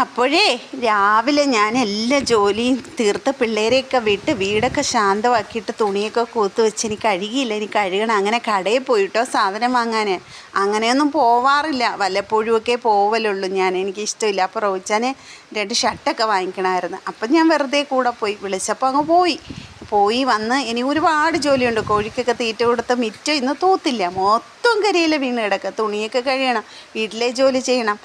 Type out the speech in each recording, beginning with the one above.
അപ്പോഴേ രാവിലെ ഞാൻ എല്ലാ ജോലിയും തീർത്ത് പിള്ളേരെയൊക്കെ വിട്ട് വീടൊക്കെ ശാന്തമാക്കിയിട്ട് തുണിയൊക്കെ കൂത്ത് വെച്ച് ഇനി കഴുകിയില്ല, ഇനി കഴുകണം. അങ്ങനെ കടയിൽ പോയിട്ടോ സാധനം വാങ്ങാൻ അങ്ങനെയൊന്നും പോവാറില്ല, വല്ലപ്പോഴുമൊക്കെ പോവലുള്ളൂ. എനിക്കിഷ്ടമില്ല. അപ്പോൾ റോച്ചാനെ 2 ഷർട്ടൊക്കെ വാങ്ങിക്കണമായിരുന്നു. അപ്പം ഞാൻ വെറുതെ കൂടെ പോയി, വിളിച്ചപ്പോൾ അങ്ങ് പോയി വന്ന് ഇനി ഒരുപാട് ജോലിയുണ്ട്. കോഴിക്കൊക്കെ തീറ്റ കൊടുത്ത മിറ്റം ഇന്ന് തൂത്തില്ല, മൊത്തം കരിയില വീണ് കിടക്കുക. തുണിയൊക്കെ കഴിയണം, വീട്ടിലെ ജോലി ചെയ്യണം.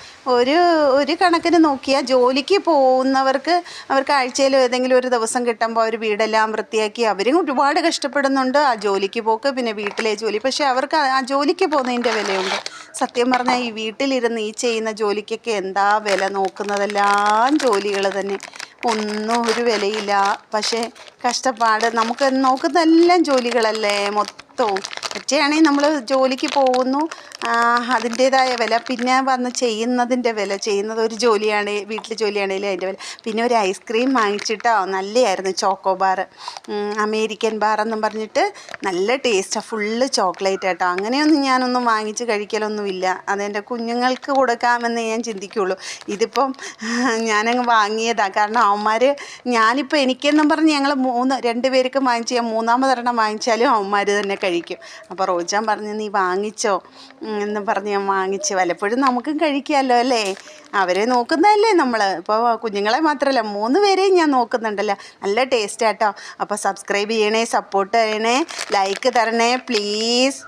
ഒരു കണക്കിന് നോക്കിയാൽ ജോലിക്ക് പോകുന്നവർക്ക് അവർക്ക് ആഴ്ചയിൽ ഏതെങ്കിലും ഒരു ദിവസം കിട്ടുമ്പോൾ അവർ വീടെല്ലാം വൃത്തിയാക്കി അവരും ഒരുപാട് കഷ്ടപ്പെടുന്നുണ്ട്. ആ ജോലിക്ക് പോക്ക് പിന്നെ വീട്ടിലെ ജോലി, പക്ഷേ അവർക്ക് ആ ജോലിക്ക് പോകുന്നതിൻ്റെ വിലയുണ്ട്. സത്യം പറഞ്ഞാൽ ഈ വീട്ടിലിരുന്ന് ഈ ചെയ്യുന്ന ജോലിക്കൊക്കെ എന്താ വില, നോക്കുന്നതെല്ലാം ജോലികൾ തന്നെ, ഒന്നും ഒരു വിലയില്ല. പക്ഷേ കഷ്ടപ്പാട്, നമുക്ക് നോക്കുന്നതെല്ലാം ജോലികളല്ലേ മൊത്തവും. ഒറ്റയാണെങ്കിൽ നമ്മൾ ജോലിക്ക് പോകുന്നു, അതിൻ്റേതായ വില, പിന്നെ വന്ന് ചെയ്യുന്നതിൻ്റെ വില, ചെയ്യുന്നത് ഒരു ജോലിയാണ്, വീട്ടിൽ ജോലിയാണെങ്കിലും അതിൻ്റെ വില. പിന്നെ ഒരു ഐസ്ക്രീം വാങ്ങിച്ചിട്ടോ, നല്ലതായിരുന്നു, ചോക്കോ ബാർ, അമേരിക്കൻ ബാറെന്നും പറഞ്ഞിട്ട് നല്ല ടേസ്റ്റാണ്, ഫുള്ള് ചോക്ലേറ്റ് കേട്ടോ. അങ്ങനെയൊന്നും ഞാനൊന്നും വാങ്ങിച്ച് കഴിക്കലൊന്നുമില്ല, അതെൻ്റെ കുഞ്ഞുങ്ങൾക്ക് കൊടുക്കാമെന്ന് ഞാൻ ചിന്തിക്കുകയുള്ളൂ. ഇതിപ്പം ഞാനങ്ങ് വാങ്ങിയതാണ്, കാരണം അവന്മാർ, ഞാനിപ്പോൾ എനിക്കെന്നും പറഞ്ഞ് ഞങ്ങൾ 2 പേർക്കും വാങ്ങിച്ച് ഞാൻ 3ാമതൊരെണ്ണം വാങ്ങിച്ചാലും അവന്മാർ തന്നെ കഴിക്കും. അപ്പോൾ റോജാൻ പറഞ്ഞ് നീ വാങ്ങിച്ചോ എന്ന് പറഞ്ഞ് ഞാൻ വാങ്ങിച്ച്. വല്ലപ്പോഴും നമുക്കും കഴിക്കാമല്ലോ അല്ലേ, അവരെ നോക്കുന്നതല്ലേ നമ്മൾ. ഇപ്പോൾ കുഞ്ഞുങ്ങളെ മാത്രമല്ല 3 പേരെയും ഞാൻ നോക്കുന്നുണ്ടല്ലോ. നല്ല ടേസ്റ്റ് കേട്ടോ. അപ്പോൾ സബ്സ്ക്രൈബ് ചെയ്യണേ, സപ്പോർട്ട് ചെയ്യണേ, ലൈക്ക് തരണേ പ്ലീസ്.